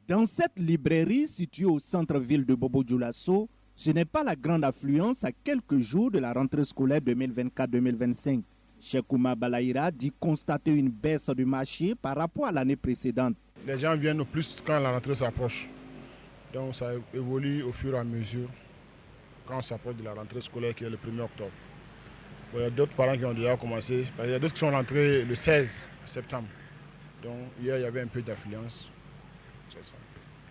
Dans cette librairie située au centre-ville de Bobo-Dioulasso, ce n'est pas la grande affluence à quelques jours de la rentrée scolaire 2024-2025. Cheikh Oumar Balaïra dit constater une baisse du marché par rapport à l'année précédente. Les gens viennent plus quand la rentrée s'approche. Donc ça évolue au fur et à mesure quand on s'approche de la rentrée scolaire qui est le 1er octobre. Bon, il y a d'autres parents qui ont déjà commencé. Il y a d'autres qui sont rentrés le 16 septembre. Donc hier, il y avait un peu d'affluence. C'est ça.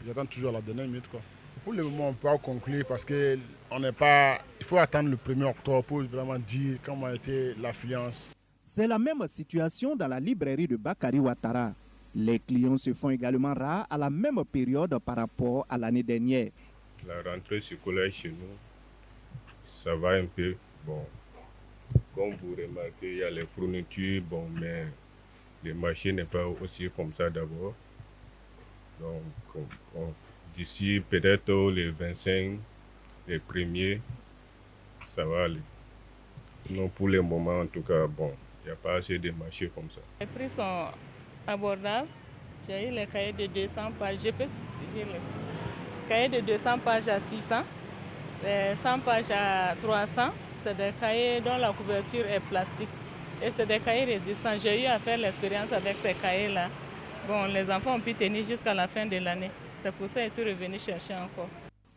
J'attends toujours la dernière minute, quoi. Pour le moment, on ne peut pas conclure parce que il faut attendre le 1er octobre pour vraiment dire comment a été l'affluence. C'est la même situation dans la librairie de Bakary Ouattara. Les clients se font également rares à la même période par rapport à l'année dernière. La rentrée scolaire chez nous, ça va un peu. Bon, comme vous remarquez, il y a les fournitures, bon, mais le marché n'est pas aussi comme ça d'abord. Donc, d'ici peut-être les 25, les premiers, ça va aller. Sinon, pour le moment, en tout cas, bon, il n'y a pas assez de marchés comme ça. Les prix sont abordables. J'ai eu les cahiers de 200 pages. Je peux dire les cahiers de 200 pages à 600, les 100 pages à 300. C'est des cahiers dont la couverture est plastique. Et c'est des cahiers résistants. J'ai eu à faire l'expérience avec ces cahiers-là. Bon, les enfants ont pu tenir jusqu'à la fin de l'année. C'est pour ça que je suis revenu chercher encore.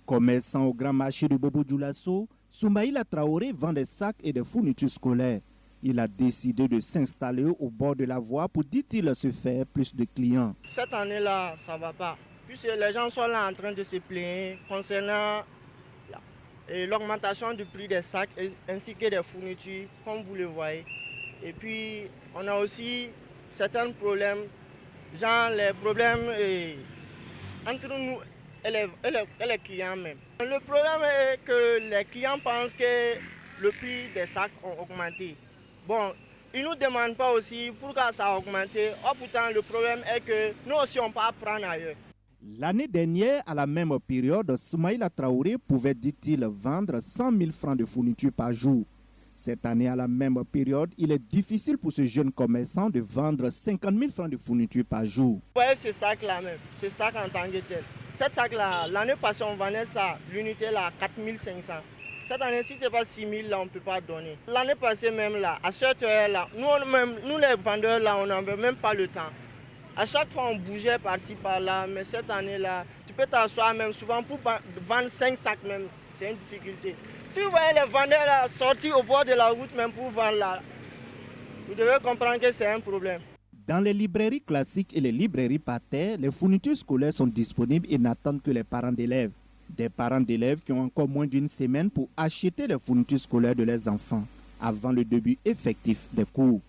Commerçant au grand marché de Bobo-Dioulasso, Soumaïla Traoré vend des sacs et des fournitures scolaires. Il a décidé de s'installer au bord de la voie pour, dit-il, se faire plus de clients. Cette année-là, ça ne va pas. Puisque les gens sont là en train de se plaindre concernant l'augmentation du prix des sacs ainsi que des fournitures, comme vous le voyez. Et puis, on a aussi certains problèmes, genre les problèmes entre nous et les clients même. Le problème est que les clients pensent que le prix des sacs a augmenté. Bon, ils ne nous demandent pas aussi pourquoi ça a augmenté. Or, pourtant, le problème est que nous aussi, on peut apprendre ailleurs. L'année dernière, à la même période, Soumaïla Traoré pouvait, dit-il, vendre 100 000 francs de fournitures par jour. Cette année, à la même période, il est difficile pour ce jeune commerçant de vendre 50 000 francs de fournitures par jour. Vous voyez ce sac-là même, ce sac en tant que tel. Cette sac-là, l'année passée, on vendait ça, l'unité là, 4 500. Cette année, si ce n'est pas 6 000, là, on ne peut pas donner. L'année passée même, là, à cette heure-là, nous les vendeurs, là, on n'avait même pas le temps. À chaque fois, on bougeait par-ci, par-là, mais cette année-là, tu peux t'asseoir même souvent pour vendre 5 sacs même, c'est une difficulté. Si vous voyez les vendeurs là, sortir au bord de la route même pour vendre là, vous devez comprendre que c'est un problème. Dans les librairies classiques et les librairies par terre, les fournitures scolaires sont disponibles et n'attendent que les parents d'élèves. Des parents d'élèves qui ont encore moins d'une semaine pour acheter les fournitures scolaires de leurs enfants avant le début effectif des cours.